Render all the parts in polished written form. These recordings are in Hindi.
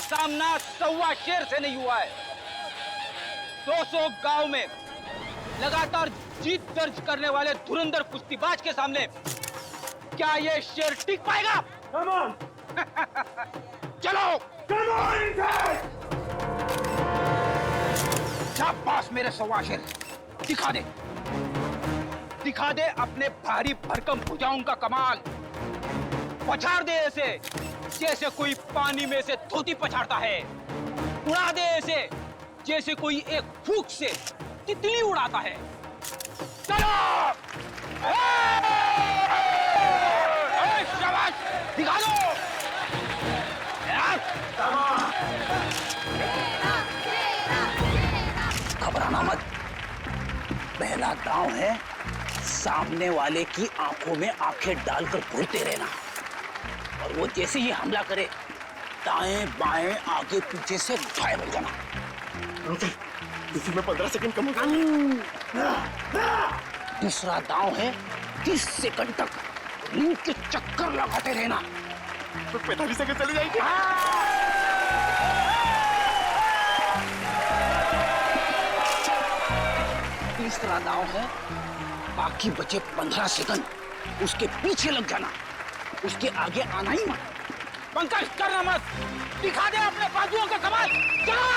सामना 1.25 शेर से नहीं हुआ है। 200 गांव में लगातार जीत दर्ज करने वाले धुरंधर कुश्तीबाज के सामने क्या ये शेर टिक पाएगा? Come on! चलो Come on, inside! शाबाश मेरे 1.25 शेर, दिखा दे अपने भारी भरकम भुजाओं का कमाल। पछाड़ दे ऐसे जैसे कोई पानी में से धोती पछाड़ता है। उड़ा दे ऐसे जैसे कोई एक फूंक से तितली उड़ाता है। चलो शाबाश, दिखा दो यार। घबराना मत, पहला दांव है सामने वाले की आंखों में आंखें डालकर घूरते रहना, और वो जैसे ही हमला करे दाएं बाएं आगे पीछे से घायल हो जाना। इसी में 15 सेकंड कम होगा। दूसरा दांव है 30 सेकंड तक रिंग के चक्कर लगाते रहना। तो 45 सेकंड चली जाएगी। तीसरा दांव है बाकी बचे 15 सेकंड उसके पीछे लग जाना, उसके आगे आना ही मत। पंकज करना मत, दिखा दे अपने बाजुओं का कमाल। चलो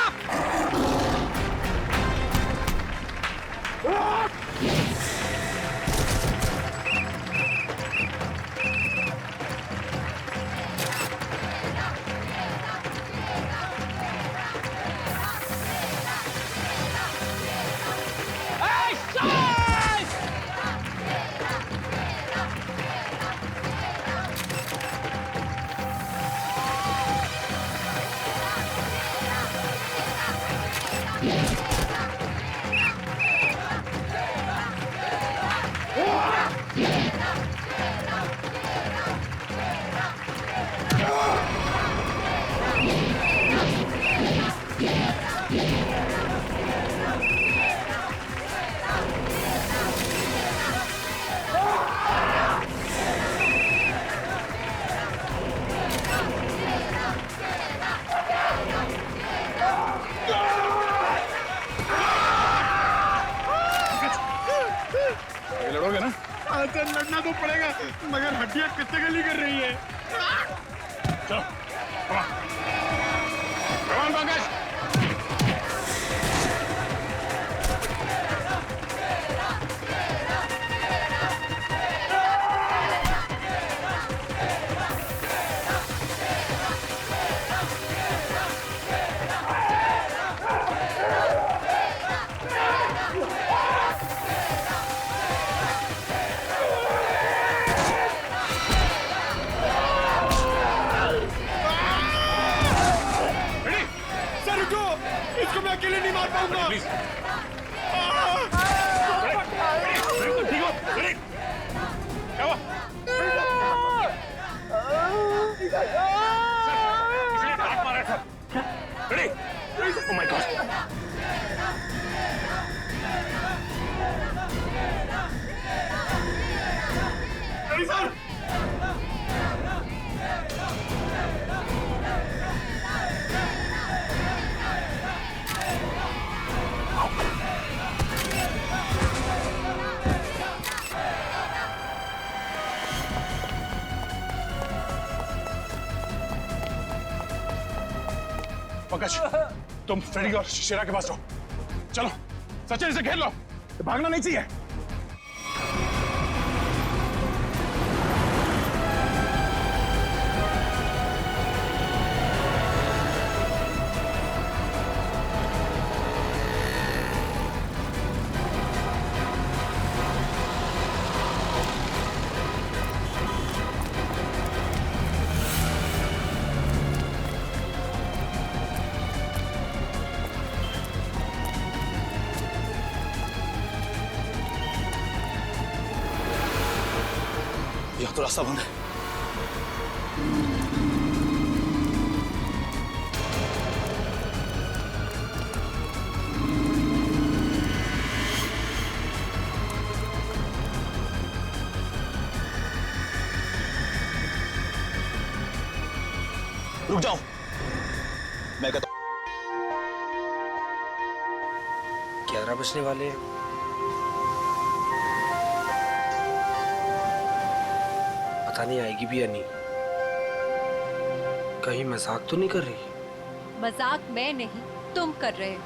लड़ोगे ना? अच्छा, लड़ना तो पड़ेगा, मगर हड्डियां कितने गली कर रही है। चलो, पंकज। इसको मैं अकेले नहीं मार पाऊंगा। प्लीज। ठीक हो? क्या हुआ? इसने हाथ मारा था। Ready? Oh my God. Ready sir? Pankaj, तुम फ्रेडी और शेरा के पास जाओ। चलो, सचिन से घेर लो, भागना नहीं चाहिए। यह तो रास्ता बंद है। रुक जाओ। मैं कहता 11 बजने वाले हैं। पता नहीं आएगी भी या नहीं। कहीं मजाक तो नहीं कर रही? मजाक मैं नहीं, तुम कर रहे हो।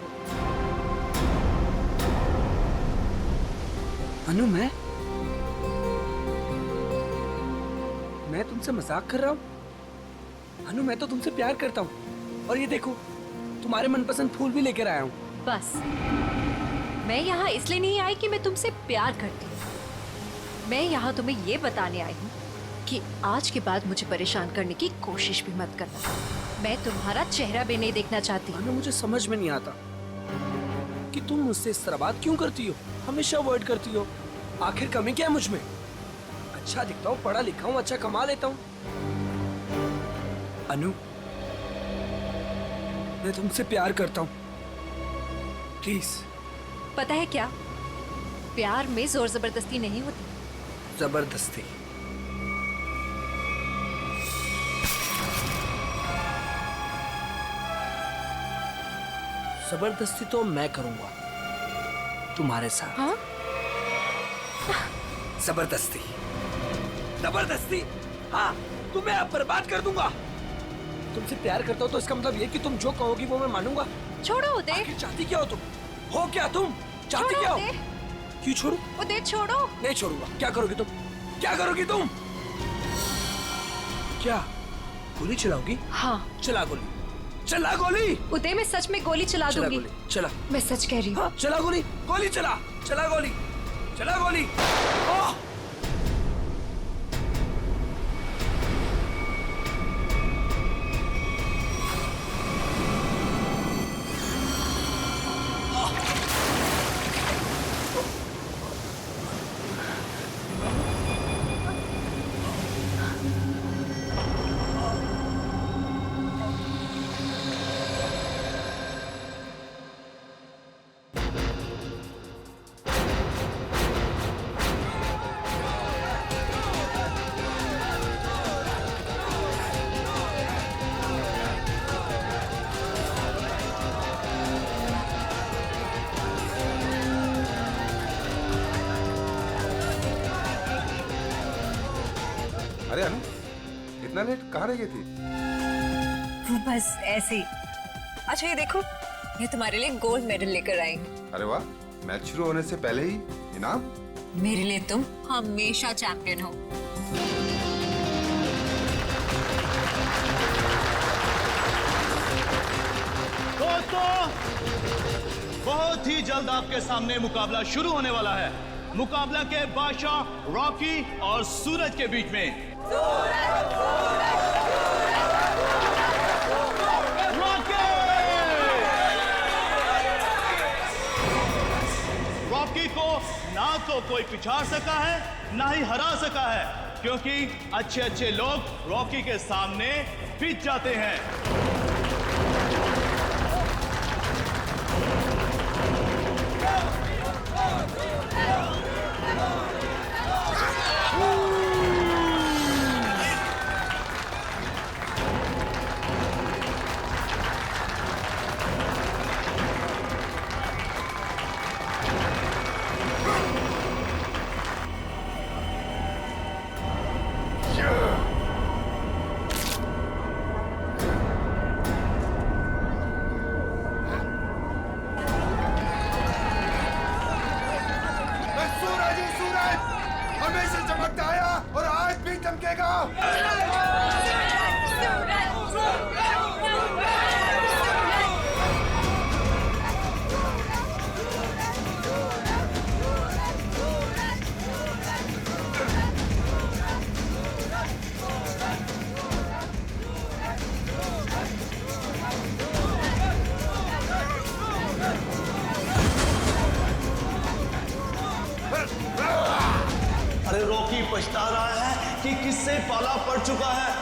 अनु, मैं तुमसे मजाक कर रहा हूँ? अनु, मैं तो तुमसे प्यार करता हूँ। और ये देखो, तुम्हारे मनपसंद फूल भी लेकर आया हूँ। बस, मैं यहाँ इसलिए नहीं आई कि मैं तुमसे प्यार करती हूँ। मैं यहाँ तुम्हें ये बताने आई हूँ कि आज के बाद मुझे परेशान करने की कोशिश भी मत करना। मैं तुम्हारा चेहरा भी नहीं देखना चाहती। अनु, मुझे समझ में नहीं आता कि तुम मुझसे इस तरह बात क्यों करती हो, हमेशा अवॉइड करती हो। आखिर कमी क्या है मुझ में? अच्छा दिखता हूँ, पढ़ा लिखा हूँ, अच्छा कमा लेता हूँ। अनु, मैं तुमसे प्यार करता हूँ, प्लीज। पता है क्या, प्यार में जोर जबरदस्ती नहीं होती। जबरदस्ती? जबरदस्ती तो मैं करूंगा तुम्हारे साथ। हाँ? जबरदस्ती, जबरदस्ती, हाँ, तुम्हें अब बर्बाद कर दूंगा। तुमसे प्यार करता हूँ तो इसका मतलब ये कि तुम जो कहोगी वो मैं मानूंगा। छोड़ो उदय। आखिर चाहती क्या हो तुम? हो क्या तुम? चाहती छोड़ो क्या हो? उदय। क्यों छोड़ू? उदय छोड़ो। नहीं छोड़ूंगा। क्या करोगी तुम? क्या करोगी तुम? क्या गोली चलाओगी? हाँ। चला गोली, चला गोली। उदय, मैं सच में गोली चला चला दूंगी। गोली, चला। मैं सच कह रही हूँ। हाँ, चला गोली, गोली चला, चला गोली, चला गोली। ओह! अरे अनु, इतना लेट कहाँ रह गई थी? बस ऐसे ही। अच्छा ये देखो, मैं तुम्हारे लिए गोल्ड मेडल लेकर आई हूँ। अरे वाह, मैच शुरू होने से पहले ही इनाम? मेरे लिए तुम हमेशा चैंपियन हो। दोस्तों, बहुत ही जल्द आपके सामने मुकाबला शुरू होने वाला है। मुकाबला के बादशाह रॉकी और सूरज के बीच में। रॉकी को ना तो कोई पिछाड़ सका है, ना ही हरा सका है, क्योंकि अच्छे अच्छे लोग रॉकी के सामने पीछे जाते हैं। सूरज ही सूरज हमेशा चमकता आया और आज भी चमकेगा। अरे रॉकी पछता रहा है कि किससे पाला पड़ चुका है।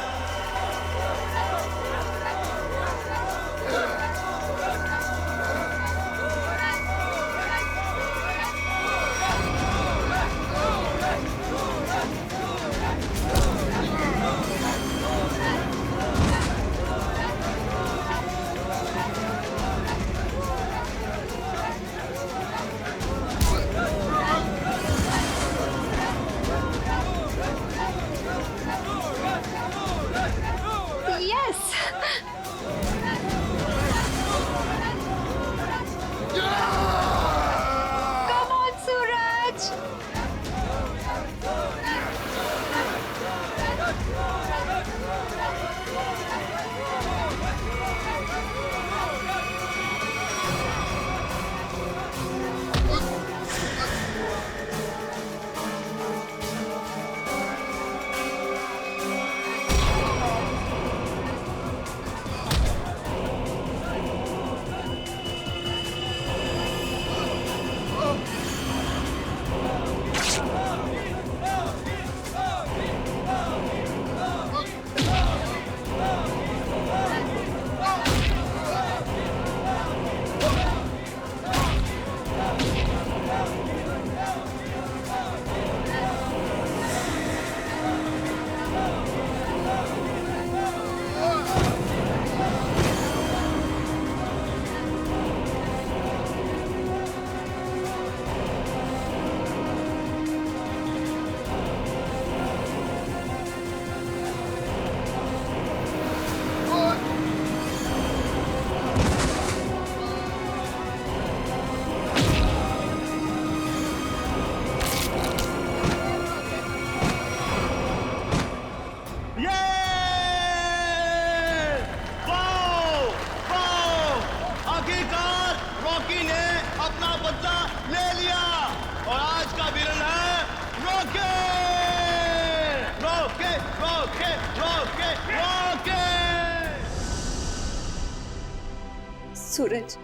सूरज,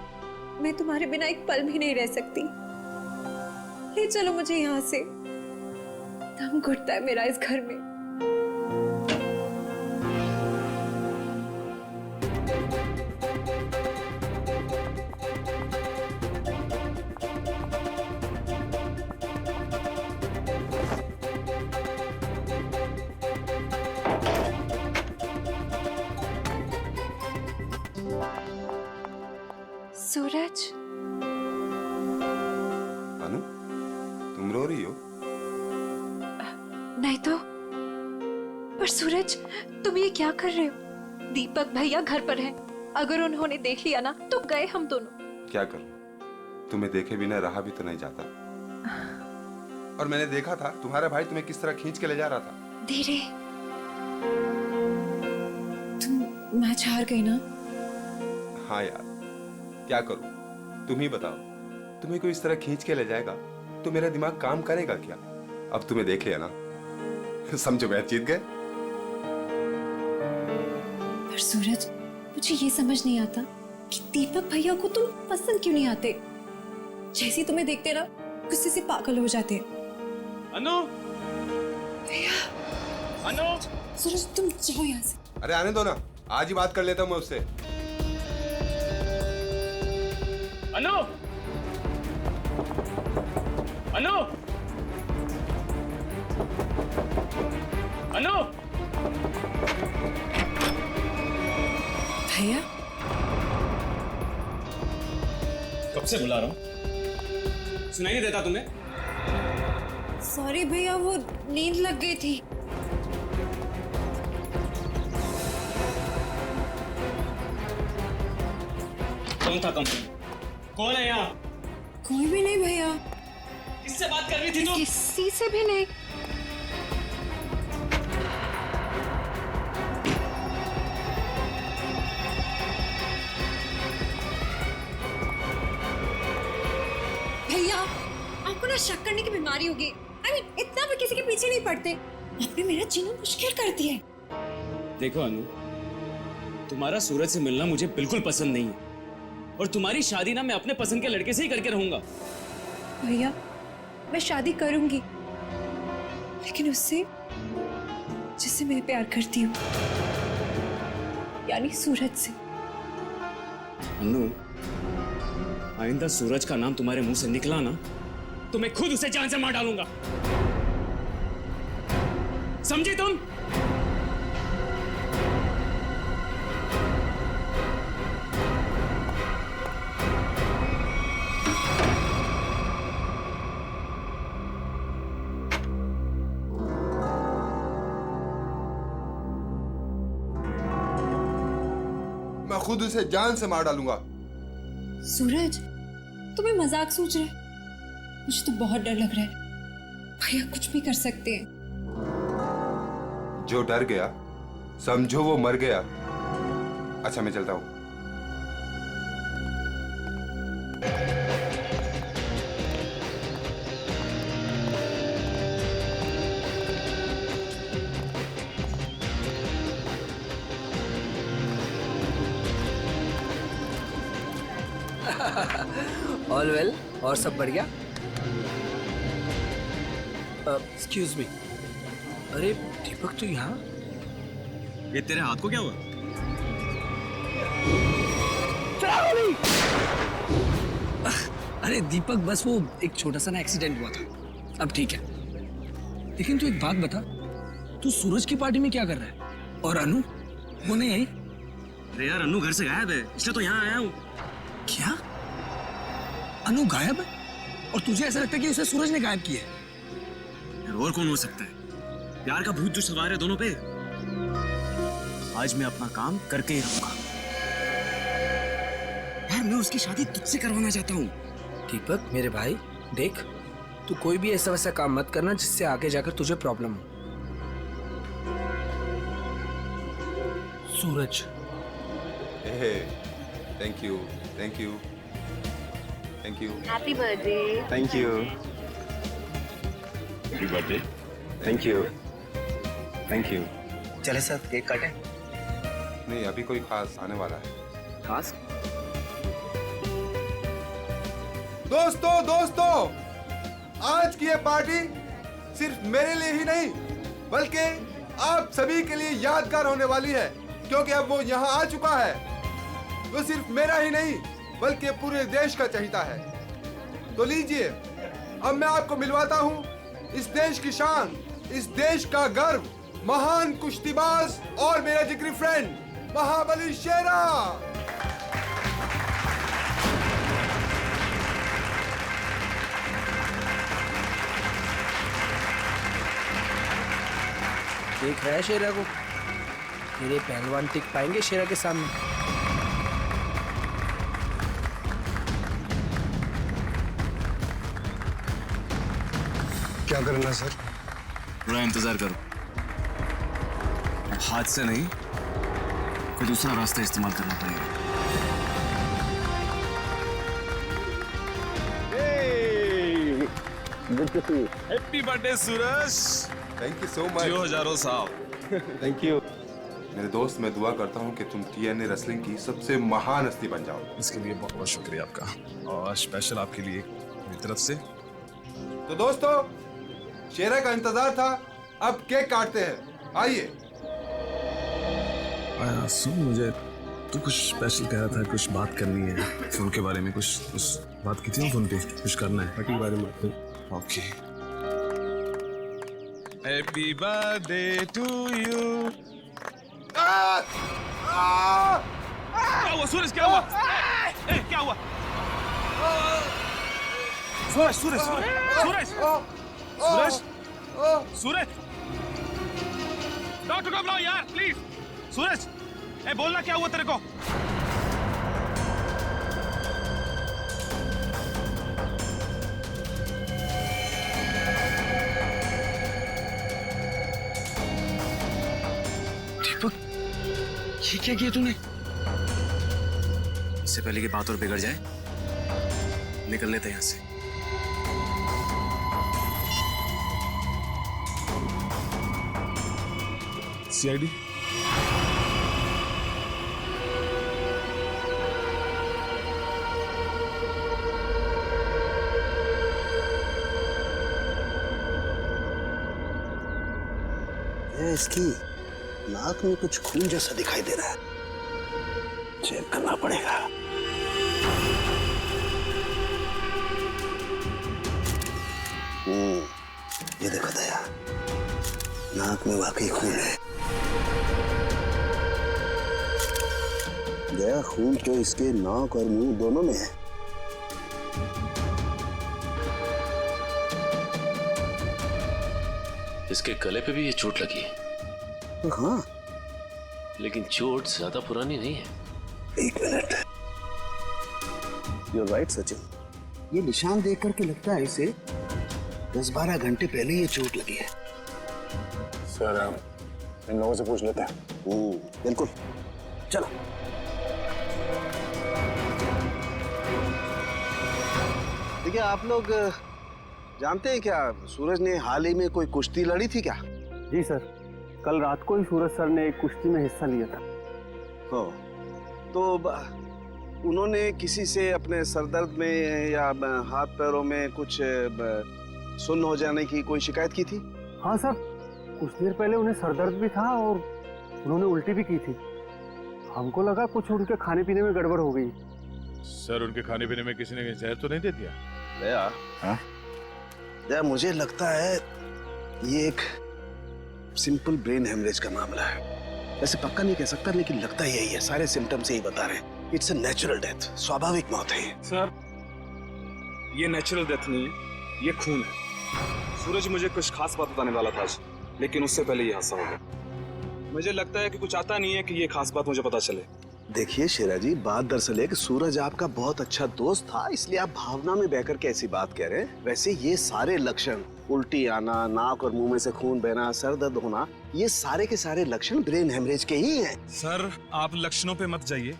मैं तुम्हारे बिना एक पल भी नहीं रह सकती। ले चलो मुझे यहाँ से, दम घुटता है मेरा इस घर में। सूरज, अनु, तुम रो रही हो? नहीं तो। पर सूरज, तुम ये क्या कर रहे हो? दीपक भैया घर पर हैं। अगर उन्होंने देख लिया ना तो गए हम दोनों। क्या करूं? तुम्हें देखे बिना रहा भी तो नहीं जाता। और मैंने देखा था तुम्हारा भाई तुम्हें किस तरह खींच के ले जा रहा था। धीरे। तुम मैच हार गई ना? हाँ यार, क्या करूं? तुम ही बताओ। तुम्हें कोई इस तरह खींच के ले जाएगा तो मेरा दिमाग काम करेगा क्या? अब तुम्हें देख लिया ना, समझो मैच जीत गए। पर सूरज, मुझे ये समझ नहीं आता कि दीपक भैया को तुम पसंद क्यों नहीं आते। जैसे तुम्हें देखते ना गुस्से से पागल हो जाते हैं। अनु, भैया, अनु, सूरज तुम जाओ यहाँ से। अरे आने दो ना, आज ही बात कर लेता हूँ मैं उससे। अनु, अनु, अनु, भैया, कब से बुला रहा हूँ, सुनाई नहीं देता तुम्हें? सॉरी भैया, वो नींद लग गई थी। कौन था कंपनी? कौन है यहाँ? कोई भी नहीं भैया। किससे बात कर रही थी तुम? किसी से भी नहीं। भैया, आपको ना शक करने की बीमारी होगी। इतना भी किसी के पीछे नहीं पड़ते। आपने मेरा जीना मुश्किल कर दिया है। देखो अनु, तुम्हारा सूरज से मिलना मुझे बिल्कुल पसंद नहीं है और तुम्हारी शादी ना मैं अपने पसंद के लड़के से ही करके रहूंगा। भैया, मैं शादी करूंगी, लेकिन उससे जिससे मैं प्यार करती हूँ, यानी सूरज से। अनु, आइंदा सूरज का नाम तुम्हारे मुंह से निकला ना तो मैं खुद उसे जान से मार डालूंगा। समझी तुम? मैं खुद उसे जान से मार डालूंगा। सूरज, तुम्हें मजाक सोच रहे? मुझे तो बहुत डर लग रहा है। भैया कुछ भी कर सकते हैं। जो डर गया समझो वो मर गया। अच्छा मैं चलता हूँ। ऑल वेल, और सब बढ़िया? एक्सक्यूज मी, अरे दीपक तो यहाँ? ये तेरे हाथ को क्या हुआ? अरे दीपक, बस वो एक छोटा सा ना एक्सीडेंट हुआ था, अब ठीक है। लेकिन तू एक बात बता, तू सूरज की पार्टी में क्या कर रहा है? और अनु वो नहीं आई? अरे यार, अनु घर से गायब है, इसलिए तो यहाँ आया हूँ। क्या? अनु गायब है? और तुझे ऐसा लगता है कि उसे सूरज ने गायब किया है? यार और कौन हो सकता है? प्यार का भूत जो सवार है दोनों पे। आज मैं अपना काम करके ही रहूंगा। यार मैं उसकी शादी तुझसे करवाना चाहता हूँ। दीपक मेरे भाई, देख तू कोई भी ऐसा वैसा काम मत करना जिससे आगे जाकर तुझे प्रॉब्लम हो। Suraj, thank you, thank you, thank you. Happy birthday. Thank you. Happy birthday. Thank you, thank you. चले सर, केक काटें? नहीं, अभी कोई खास आने वाला है। खास? दोस्तों, आज की ये पार्टी सिर्फ मेरे लिए ही नहीं बल्कि आप सभी के लिए यादगार होने वाली है, क्योंकि अब वो यहाँ आ चुका है। वो सिर्फ मेरा ही नहीं बल्कि पूरे देश का चहेता है। तो लीजिए, अब मैं आपको मिलवाता हूँ इस देश की शान, इस देश का गर्व, महान कुश्तीबाज और मेरा जिगरी फ्रेंड महाबली शेरा। देख रहा है शेरा को? मेरे पहलवान टिक पाएंगे शेरा के सामने? क्या करना सर? थोड़ा इंतजार करो। हाथ से नहीं, कोई दूसरा रास्ता इस्तेमाल करना पड़ेगा। Happy birthday Suraj. Thank you so much. जियो हजारों साल। थैंक यू मेरे दोस्त। मैं दुआ करता हूँ कि तुम TNA रेसलिंग की सबसे महान हस्ती बन जाओ। इसके लिए बहुत बहुत शुक्रिया आपका, और स्पेशल आपके लिए मेरी तरफ से। तो दोस्तों, शेरा का इंतजार था, अब केक काटते हैं। आइए। सुन, मुझे तू कुछ स्पेशल कह रहा था, कुछ बात करनी है फोन के बारे में। कुछ बात की थी ना फोन पे, कुछ करना है के बारे में। Okay. Happy birthday to you. क्या हुआ सूरज? क्या हुआ? क्या हुआ? सूरज सूरज सूरज सूरज सूरज, डॉक्टर को बुलाओ यार प्लीज। सूरज, बोलना क्या हुआ तेरे को? दीपक, ये क्या किया तूने? इससे पहले कि बात और बिगड़ जाए, निकल लेते हैं यहाँ से। CID? इसकी नाक में कुछ खून जैसा दिखाई दे रहा है, चेक करना पड़ेगा। ये देखो दया, नाक में वाकई खून है। दया, खून तो इसके नाक और मुंह दोनों में है। इसके गले पे भी ये चोट लगी है। हाँ, लेकिन चोट ज्यादा पुरानी नहीं है। एक मिनट। You're right, Sachin. ये निशान देख करके लगता है इसे 10-12 घंटे पहले ये चोट लगी है। सर, इन लोगों से पूछ लेते हैं। बिल्कुल, चलो। देखिए, आप लोग जानते हैं क्या, सूरज ने हाल ही में कोई कुश्ती लड़ी थी क्या? जी सर, कल रात को ही सूरज सर ने एक कुश्ती में हिस्सा लिया था। हो, तो उन्होंने किसी से अपने सरदर्द में या हाथ पैरों में कुछ सुन्न हो जाने की कोई शिकायत की थी? हाँ सर, कुछ देर पहले उन्हें सरदर्द भी था और उन्होंने उल्टी भी की थी। हमको लगा कुछ उनके खाने पीने में गड़बड़ हो गई। सर, उनके खाने पीने में किसी ने जहर तो नहीं दे दिया? दया, हाँ? दया, मुझे लगता है ये एक सिंपल ब्रेन हेमरेज का मामला है। वैसे पक्का नहीं कह सकता, लेकिन लगता यही है। सारे सिम्टम्स यही बता रहे हैं। इट्स अ नेचुरल डेथ, स्वाभाविक मौत है ये। सर, ये नेचुरल डेथ नहीं है, ये खून है। सूरज मुझे कुछ खास बात बताने वाला था आज, लेकिन उससे पहले ये हादसा हो गया। मुझे लगता है कि कुछ आता नहीं है कि ये खास बात मुझे पता चले। देखिए शेरा जी, बात दरअसल है कि सूरज आपका बहुत अच्छा दोस्त था, इसलिए आप भावना में बहकर के ऐसी बात कह रहे हैं। वैसे ये सारे लक्षण, उल्टी आना, नाक और मुंह में से खून बहना, सर दर्द होना, ये सारे के सारे लक्षण ब्रेन हेमरेज के ही हैं। सर, आप लक्षणों पे मत जाइए,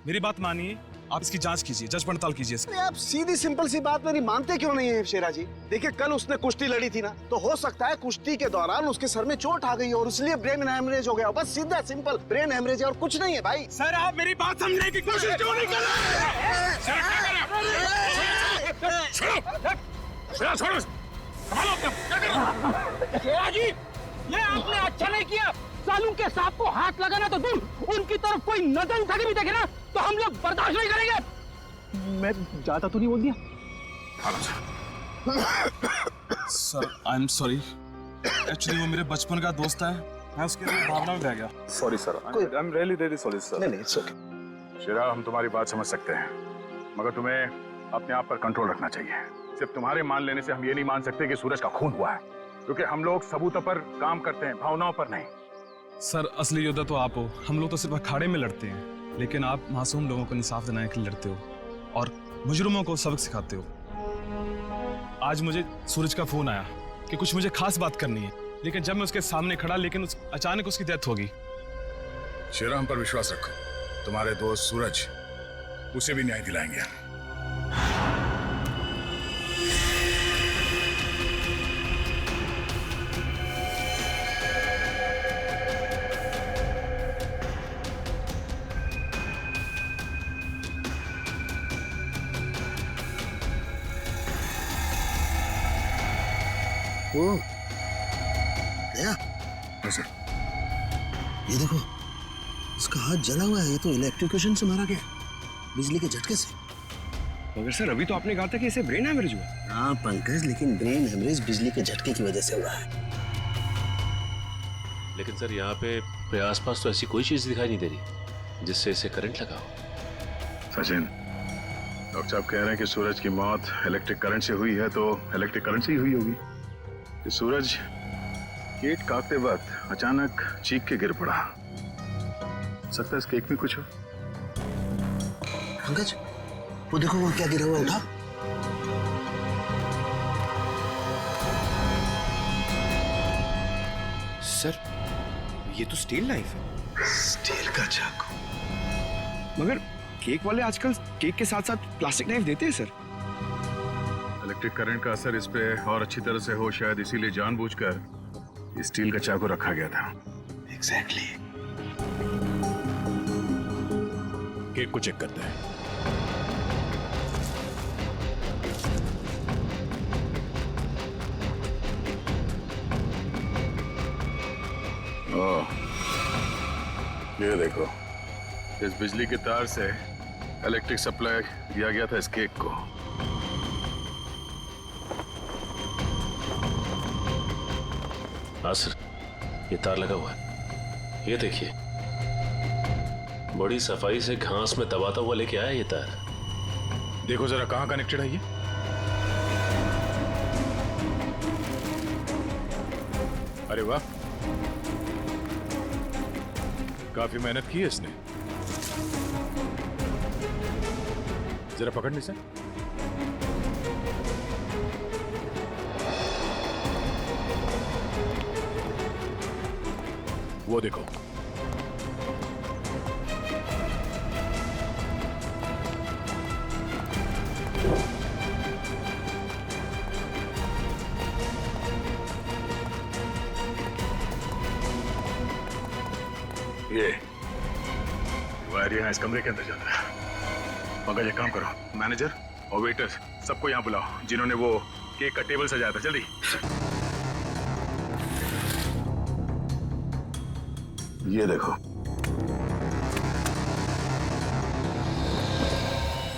मेरी बात मानिए। आप इसकी जांच कीजिए, जांच पड़ताल कीजिए इसकी। आप सीधी सिंपल सी बात मेरी मानते क्यों नहीं है शेरा जी? देखिए, कल उसने कुश्ती लड़ी थी ना, तो हो सकता है कुश्ती के दौरान उसके सर में चोट आ गई और इसलिए ब्रेन हेमरेज हो गया। बस सीधा सिंपल ब्रेन हेमरेज है और कुछ नहीं है भाई। सर, आप मेरी बात समझने की कोशिश क्यों नहीं कर रहे? शेरा छोड़ो, संभालो अपने आप, क्या कर रहे हो? शेरा जी, ये आपने अच्छा नहीं किया। सालू के सांप को हाथ लगाना तो दूर, उनकी तरफ कोई नजर उठा के भी देखे ना तो हम लोग बर्दाश्त नहीं करेंगे। मैं ज्यादा तो नहीं बोल दिया? Sir I am sorry, actually वो मेरे बचपन का दोस्त है, मैं उसके लिए भावना में बह गया। Sorry sir, I am really really sorry sir. नहीं इट्स ओके। शेरा, हम तुम्हारी बात समझ सकते हैं, मगर तुम्हें अपने आप पर कंट्रोल रखना चाहिए। सिर्फ तुम्हारे मान लेने से हम ये नहीं मान सकते कि सूरज का खून हुआ है, क्योंकि हम लोग सबूतों पर काम करते हैं, भावनाओं पर नहीं। सर असली योद्धा तो आप हो, हम लोग तो सिर्फ अखाड़े में लड़ते हैं, लेकिन आप मासूम लोगों को इंसाफ दिलाने के लिए लड़ते हो और मुजरिमों को सबक सिखाते हो। आज मुझे सूरज का फोन आया कि कुछ मुझे खास बात करनी है, लेकिन जब मैं उसके सामने खड़ा, लेकिन अचानक उसकी डेथ होगी। शेरा, हम पर विश्वास रखो, तुम्हारे दोस्त सूरज, उसे भी न्याय दिलाएंगे। ओ, गया? सर, ये देखो, इसका हाथ जला हुआ है। ये तो इलेक्ट्रिक्यूशन से मारा गया, बिजली के झटके से। मगर सर अभी तो आपने कहा था कि इसे ब्रेन हैमरेज हुआ। हाँ पंकज, लेकिन ब्रेन हेमरेज बिजली के झटके की वजह से हुआ है। लेकिन सर यहाँ पे आसपास तो ऐसी कोई चीज दिखाई नहीं दे रही जिससे इसे करंट लगा हो। सचिन, डॉक्टर साहब कह रहे हैं कि सूरज की मौत इलेक्ट्रिक करंट से हुई है, तो इलेक्ट्रिक करंट से ही हुई होगी। कि सूरज केक काटते वक्त अचानक चीख के गिर पड़ा। सकता है इस केक में कुछ हो। पंकज, वो देखो वो क्या गिरा हुआ, उठा। सर, ये तो स्टील नाइफ है। स्टील का चाकू। मगर केक वाले आजकल केक के साथ साथ प्लास्टिक नाइफ देते हैं सर। इलेक्ट्रिक करंट का असर इस पे और अच्छी तरह से हो, शायद इसीलिए जानबूझकर स्टील का चाकू रखा गया था। एग्जैक्टली। केक को चेक करते हैं। ओह, ये देखो, इस बिजली के तार से इलेक्ट्रिक सप्लाई दिया गया था इस केक को। हाँ सर, ये तार लगा हुआ है, ये देखिए, बड़ी सफाई से घास में दबाता हुआ लेके आया ये तार। देखो जरा कहाँ कनेक्टेड है ये। अरे वाह, काफी मेहनत की है इसने। जरा पकड़ने से। वो देखो, ये वायर यहाँ इस कमरे के अंदर जाता है। मगर ये काम करो, मैनेजर और वेटर सबको यहाँ बुलाओ जिन्होंने वो केक का टेबल सजाया था। जल्दी। ये देखो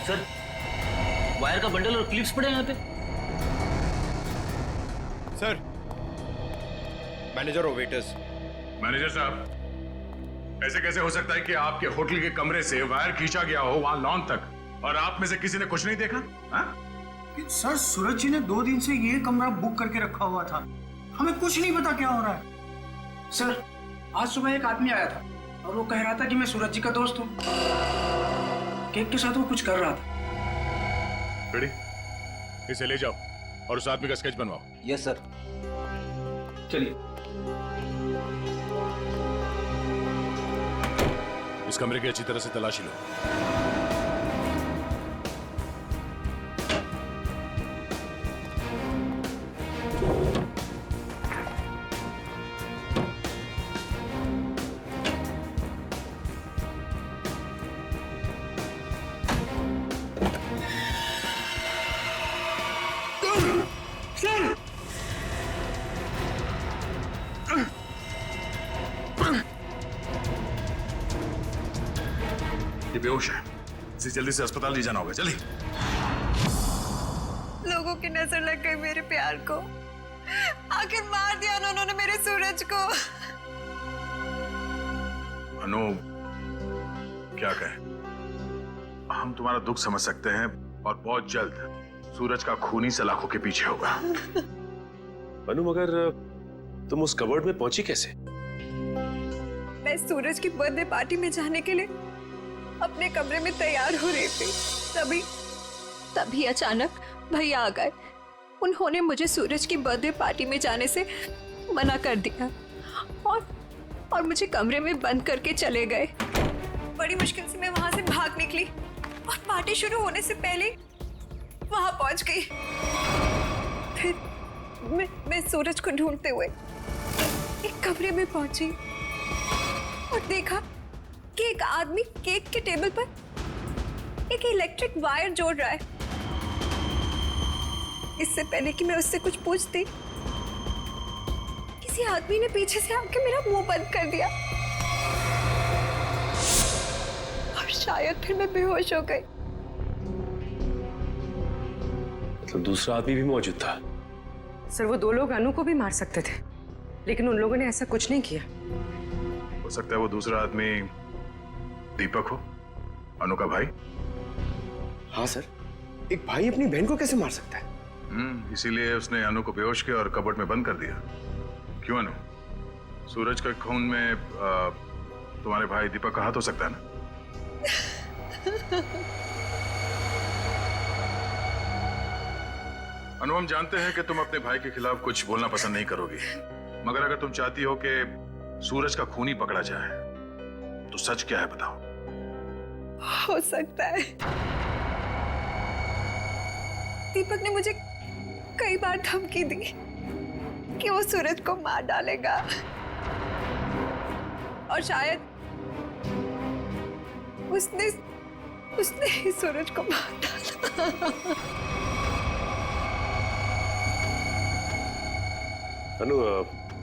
सर, वायर का बंडल और क्लिप्स पड़े हैं यहाँ पे। सर, मैनेजर और वेटर्स। मैनेजर साहब, ऐसे कैसे हो सकता है कि आपके होटल के कमरे से वायर खींचा गया हो वहां लॉन तक, और आप में से किसी ने कुछ नहीं देखा? सर, सूरज जी ने 2 दिन से ये कमरा बुक करके रखा हुआ था, हमें कुछ नहीं पता क्या हो रहा है। सर, आज सुबह एक आदमी आया था और वो कह रहा था कि मैं सूरज जी का दोस्त हूँ। केक के साथ वो कुछ कर रहा था। रेडी, इसे ले जाओ और उस आदमी का स्केच बनवाओ। Yes sir. चलिए। इस कमरे की अच्छी तरह से तलाशी लो। बेहोश है, इसे जल्दी से अस्पताल ले जाना होगा। चलिए। लोगों की नजर लग गई मेरे प्यार को, आखिर मार दिया ना उन्होंने मेरे सूरज को। अनु, क्या कहें, हम तुम्हारा दुख समझ सकते हैं और बहुत जल्द सूरज का खूनी सलाखों के पीछे होगा। अनु, मगर तुम उस कबर्ड में पहुंची कैसे? मैं सूरज की बर्थडे पार्टी में जाने के लिए अपने कमरे में तैयार हो रही थी, तभी अचानक भैया आ गए। उन्होंने मुझे सूरज की बर्थडे पार्टी में जाने से मना कर दिया और मुझे कमरे में बंद करके चले गए। बड़ी मुश्किल से मैं वहां से भाग निकली और पार्टी शुरू होने से पहले वहां पहुंच गई। फिर मैं सूरज को ढूंढते हुए एक कमरे में पहुंची और देखा कि एक आदमी केक के टेबल पर एक इलेक्ट्रिक वायर जोड़ रहा है। इससे पहले कि मैं उससे कुछ पूछती, किसी आदमी ने पीछे से आके मेरा मुंह बंद कर दिया और शायद फिर मैं बेहोश हो गई। मतलब दूसरा आदमी भी मौजूद था? सर, वो 2 लोग अनु को भी मार सकते थे, लेकिन उन लोगों ने ऐसा कुछ नहीं किया। हो सकता है वो दूसरा आदमी दीपक हो, अनु का भाई। हाँ सर, एक भाई अपनी बहन को कैसे मार सकता है? इसीलिए उसने अनु को बेहोश किया और कबर्ड में बंद कर दिया। क्यों अनु, सूरज के खून में तुम्हारे भाई दीपक का हाथ हो सकता है ना? अनु, हम जानते हैं कि तुम अपने भाई के खिलाफ कुछ बोलना पसंद नहीं करोगी, मगर अगर तुम चाहती हो कि सूरज का खूनी पकड़ा जाए तो सच क्या है बताओ। हो सकता है दीपक ने मुझे कई बार धमकी दी कि वो सूरज को मार डालेगा और शायद उसने ही सूरज को मार डाला। अनु,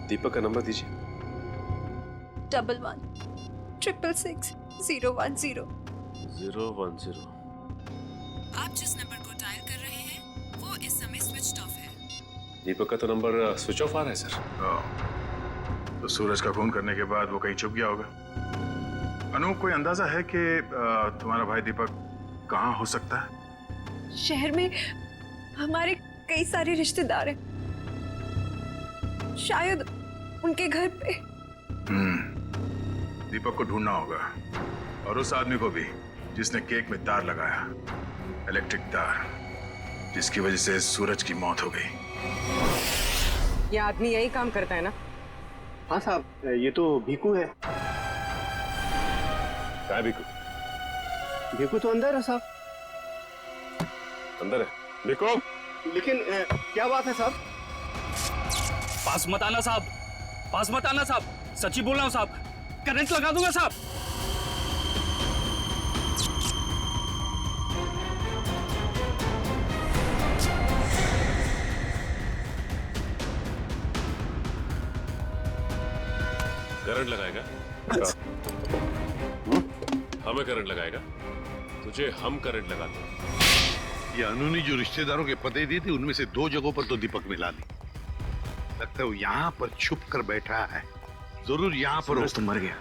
दीपक का नंबर दीजिए। 11-666-010। 010। आप जिस नंबर को डायल कर रहे हैं वो इस समय स्विच ऑफ है। दीपक का तो नंबर स्विच ऑफ आ रहा है सर। तो सूरज का खून करने के बाद वो कहीं छुप गया होगा। अनु, कोई अंदाजा है कि तुम्हारा भाई दीपक कहाँ हो सकता है? शहर में हमारे कई सारे रिश्तेदार हैं, शायद उनके घर पे। दीपक को ढूंढना होगा और उस आदमी को भी जिसने केक में तार लगाया, इलेक्ट्रिक तार, जिसकी वजह से सूरज की मौत हो गई। ये आदमी यही काम करता है ना? हाँ साहब, ये तो भीकू है। क्या है भीकू? भीकू तो अंदर है साहब। अंदर है भीकू? लेकिन क्या बात है साहब? पास मत आना साहब, पास मत आना साहब, सच्ची बोल रहा हूं साहब, करंट लगा दूंगा साहब। करंट लगाएगा? हमें करंट लगाएगा? तुझे हम करंट लगाते हैं। ये अनु ने जो रिश्तेदारों के पते दिए थे उनमें से 2 जगहों पर तो दीपक मिला ली। लगता है वो यहाँ पर छुप कर बैठा है, जरूर यहाँ पर। तो मर गया,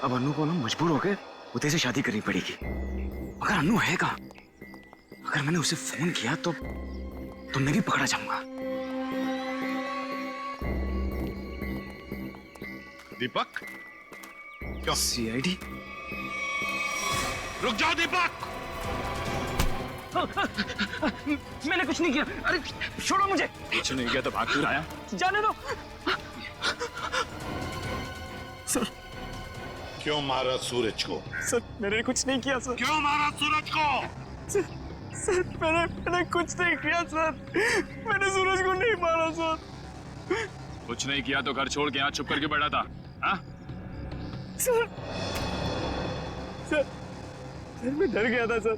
अब अनु को ना मजबूर होकर उदय से शादी करनी पड़ेगी। मगर अनु है कहाँ? अगर मैंने उसे फोन किया तो मैं भी पकड़ा जाऊंगा। दीपक, क्या? सीआईडी? रुक जाओ दीपक! मैंने कुछ नहीं किया। अरे छोड़ो मुझे। कुछ नहीं किया तो भाग क्यों आया? जाने दो सर। क्यों मारा सूरज को? सर, मैंने कुछ नहीं किया सर। क्यों मारा सूरज को? सर, मैंने कुछ नहीं किया सर, मैंने सूरज को नहीं मारा सर। कुछ नहीं किया तो घर छोड़ के यहाँ छुप करके बैठा था? हाँ? सर, मैं डर गया था सर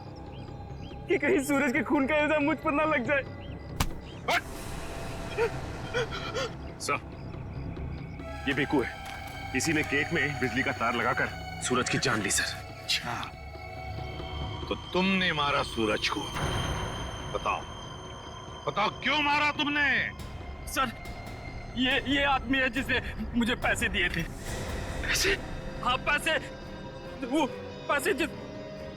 कि कहीं सूरज के खून का इल्जाम मुझ पर ना लग जाए। सर, ये भीकू है, इसी ने केक में बिजली का तार लगाकर सूरज की जान ली सर। अच्छा, तो तुमने मारा सूरज को। बताओ बताओ क्यों मारा तुमने? सर ये आदमी है जिसने मुझे पैसे दिए थे। पैसे? हाँ पैसे, वो पैसे जिस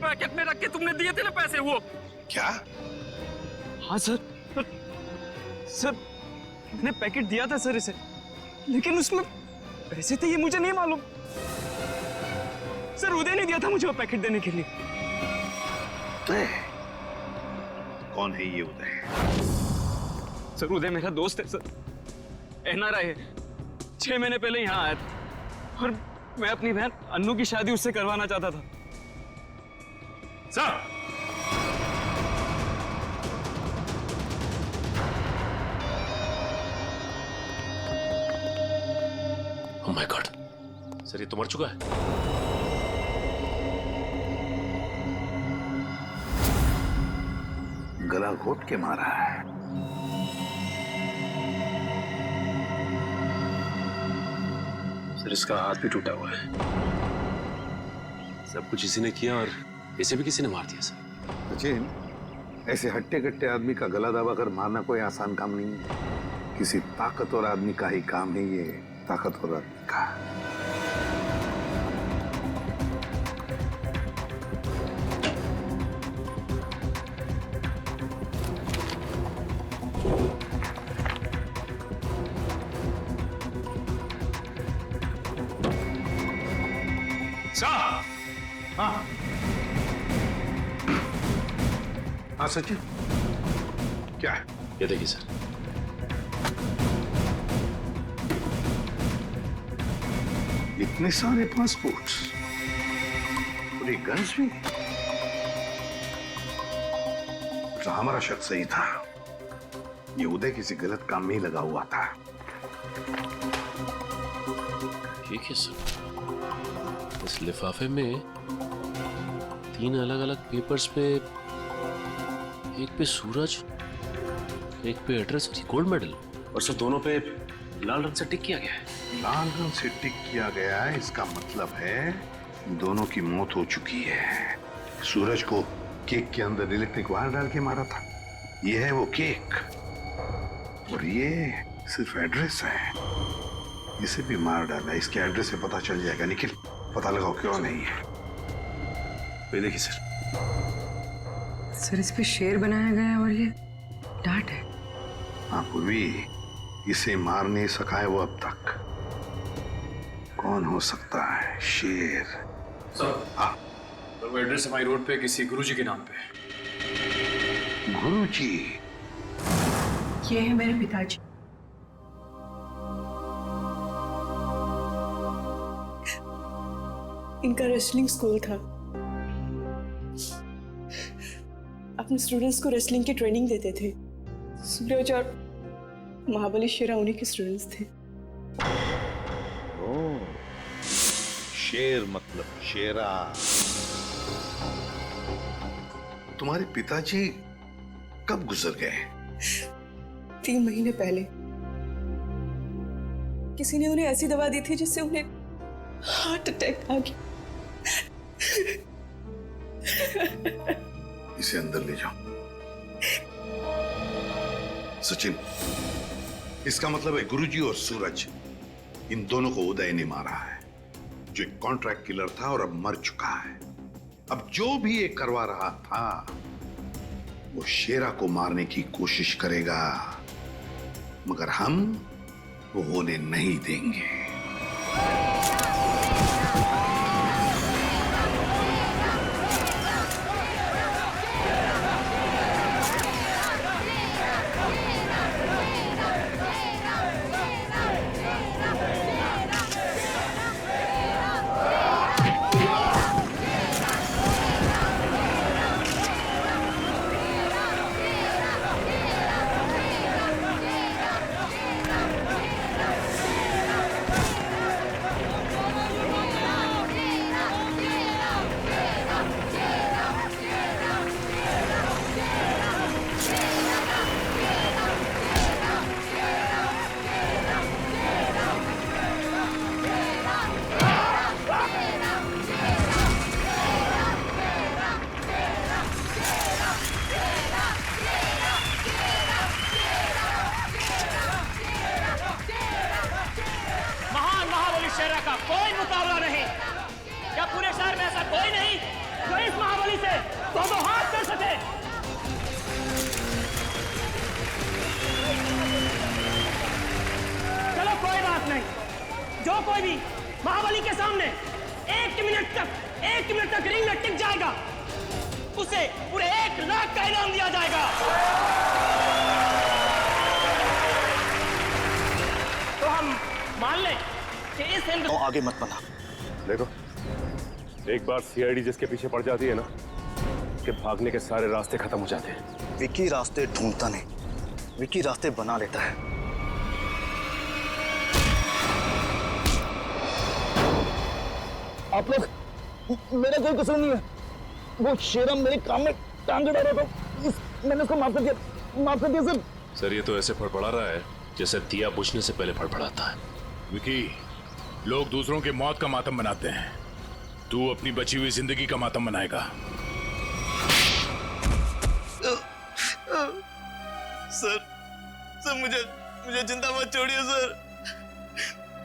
पैकेट में रख के तुमने दिए थे ना पैसे, वो। क्या? हाँ सर, सर मैंने पैकेट दिया था सर इसे, लेकिन उसमें पैसे थे ये मुझे नहीं मालूम। सर उदय ने दिया था मुझे वो पैकेट देने के लिए। कौन है ये उदय? सर उदय मेरा दोस्त है सर, एनआरआई है। 6 महीने पहले यहाँ आया था और मैं अपनी बहन अन्नू की शादी उससे करवाना चाहता था। Sir oh my God, sir ये तो मर चुका है। गला घोट के मारा है। सर इसका हाथ भी टूटा हुआ है। सब कुछ इसी ने किया और इसे भी किसी ने मार दिया सर। सचिन, ऐसे हट्टे कट्टे आदमी का गला दबा कर मारना कोई आसान काम नहीं है। किसी ताकतवर आदमी का ही काम है ये, ताकतवर आदमी का। हाँ हाँ सचिन, क्या है? ये देखिए सर। इतने सारे पासपोर्ट्स, पूरी गन्स भी। तो हमारा शक सही था, ये उदय किसी गलत काम में ही लगा हुआ था। ठीक है सर, इस लिफाफे में 3 अलग-अलग पेपर्स पे, एक पे सूरज, एक पे एड्रेस और गोल्ड मेडल, और सर दोनों पे लाल रंग से टिक किया गया है। लाल रंग से टिक किया गया है, इसका मतलब है दोनों की मौत हो चुकी है। सूरज को केक के अंदर इलेक्ट्रिक वायर डाल के मारा था, ये है वो केक, और ये सिर्फ एड्रेस है, इसे भी मार डाला। इसके एड्रेस से पता चल जाएगा। निखिल, पता लगाओ क्यों नहीं है। ये देखिए सर। सर इस पे शेर बनाया गया है और ये डांट है। हाँ पूर्वी, इसे मार नहीं सका है वो अब तक। कौन हो सकता है? शेर। सर हाँ, वो एड्रेस है माई रोड पे किसी गुरुजी के नाम पे। गुरुजी? ये है मेरे पिताजी। इनका रेसलिंग स्कूल था। अपने स्टूडेंट्स को रेसलिंग की ट्रेनिंग देते थे। सूरज और महाबली शेरा उन्हीं के स्टूडेंट्स थे। ओह, शेर मतलब शेरा। तुम्हारे पिताजी कब गुजर गए? 3 महीने पहले। किसी ने उन्हें ऐसी दवा दी थी जिससे उन्हें हार्ट अटैक आ गया। इसे अंदर ले जाओ। सचिन, इसका मतलब है गुरुजी और सूरज, इन दोनों को उदय ने मारा है, जो एक कॉन्ट्रैक्ट किलर था और अब मर चुका है। अब जो भी ये करवा रहा था वो शेरा को मारने की कोशिश करेगा, मगर हम वो होने नहीं देंगे। जो कोई भी महाबली के सामने 1 मिनट तक रिंग में टिक जाएगा उसे पूरे 1 लाख का इनाम दिया जाएगा। तो हम मान लें कि इस हिंद आगे मत बढ़ा। देखो, एक बार सीआईडी जिसके पीछे पड़ जाती है ना, कि भागने के सारे रास्ते खत्म हो जाते हैं। विकी रास्ते ढूंढता नहीं, विकी रास्ते बना लेता है। आप लोग, मेरा कोई कसूर नहीं है। वो शेरा मेरे काम में टांग अड़ा रहा था, मैंने उसको माफ कर दिया सर। सर ये तो ऐसे फड़फड़ा रहा है जैसे दिया बुझने से पहले फड़फड़ाता है। विकी, लोग दूसरों की मौत का मातम मनाते हैं, तू अपनी बची हुई जिंदगी का मातम मनाएगा। सर मुझे जिंदा मत छोड़िए सर,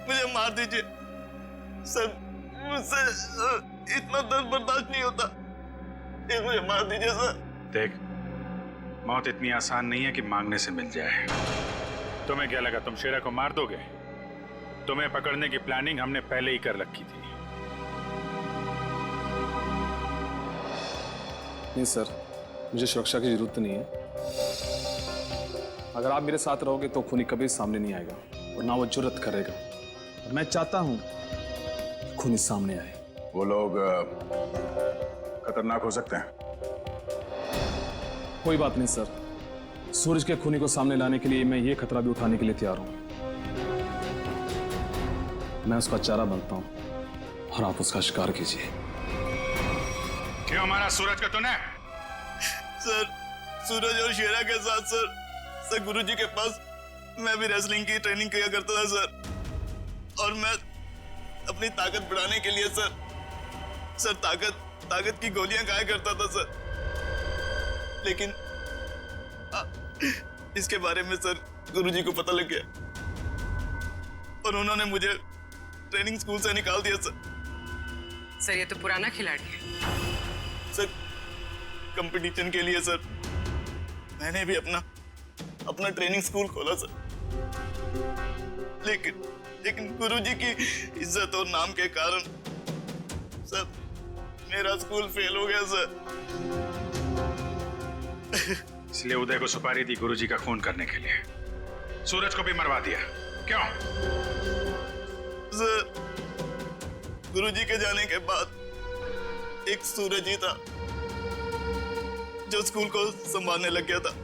मुझे मार दीजिए सर, मुझसे इतना दर्द बर्दाश्त नहीं होता, मुझे मार दीजिए सर। देख, मौत इतनी आसान नहीं है कि मांगने से मिल जाए। तुम्हें क्या लगा तुम शेरा को मार दोगे? तुम्हें पकड़ने की प्लानिंग हमने पहले ही कर रखी थी। नहीं सर, मुझे सुरक्षा की जरूरत नहीं है। अगर आप मेरे साथ रहोगे तो खूनी कभी सामने नहीं आएगा और ना वो जुर्रत करेगा। और मैं चाहता हूं कि खूनी सामने आए। वो लोग खतरनाक हो सकते हैं। कोई बात नहीं सर, सूरज के खूनी को सामने लाने के लिए मैं ये खतरा भी उठाने के लिए तैयार हूं। मैं उसका चारा बनता हूं और आप उसका शिकार कीजिए। क्यों मारा सूरज का तूने? सर, सूरज और शेरा के साथ सर गुरुजी के पास मैं भी रेसलिंग की ट्रेनिंग किया करता था सर, और मैं अपनी ताकत बढ़ाने के लिए सर ताकत की गोलियां खाया करता था सर। लेकिन इसके बारे में सर गुरुजी को पता लग गया और उन्होंने मुझे ट्रेनिंग स्कूल से निकाल दिया सर। ये तो पुराना खिलाड़ी है सर। कंपटीशन के लिए सर मैंने भी अपना ट्रेनिंग स्कूल खोला सर, लेकिन गुरुजी की इज्जत और नाम के कारण सर मेरा स्कूल फेल हो गया सर। इसलिए उदय को सुपारी दी गुरुजी का खून करने के लिए, सूरज को भी मरवा दिया। क्यों? सर, गुरुजी के जाने के बाद एक सूरज ही था जो स्कूल को संभालने लग गया था।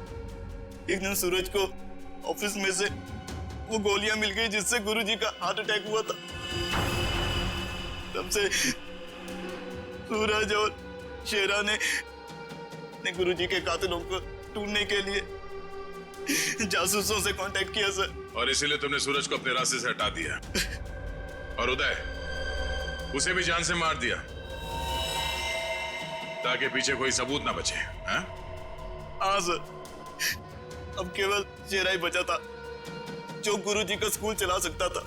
एक दिन सूरज को ऑफिस में से वो गोलियां मिल गई जिससे गुरुजी का हार्ट अटैक हुआ था। तब से सूरज और शेरा ने गुरुजी के कातिलों को ढूंढने के लिए जासूसों से कांटेक्ट किया सर। और इसीलिए तुमने सूरज को अपने रास्ते से हटा दिया और उदय, उसे भी जान से मार दिया ताकि पीछे कोई सबूत ना बचे। हाँ सर, अब केवल शेरा ही बचा था जो गुरुजी का स्कूल चला सकता था।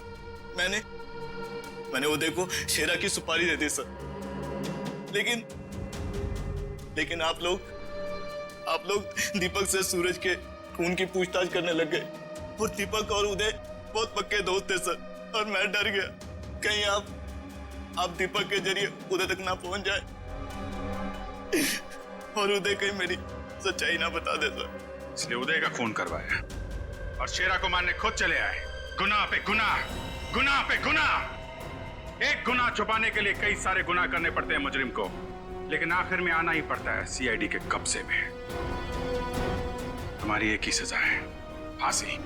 मैंने उदय को शेरा की सुपारी दे दी सर, लेकिन आप लोग दीपक से सूरज के खून की पूछताछ करने लग गए। और दीपक और उदय बहुत पक्के दोस्त थे सर, और मैं डर गया कहीं आप दीपक के जरिए उदय तक ना पहुंच जाए और उदय कहीं मेरी सच्चाई ना बता दे सर। इसलिए उदय का खून करवाया और शेरा को मारने खुद चले आए। गुनाह पे गुनाह, गुनाह पे गुनाह। एक गुनाह छुपाने के लिए कई सारे गुनाह करने पड़ते हैं मुजरिम को, लेकिन आखिर में आना ही पड़ता है सीआईडी के कब्जे में। हमारी एक ही सजा है, फांसी।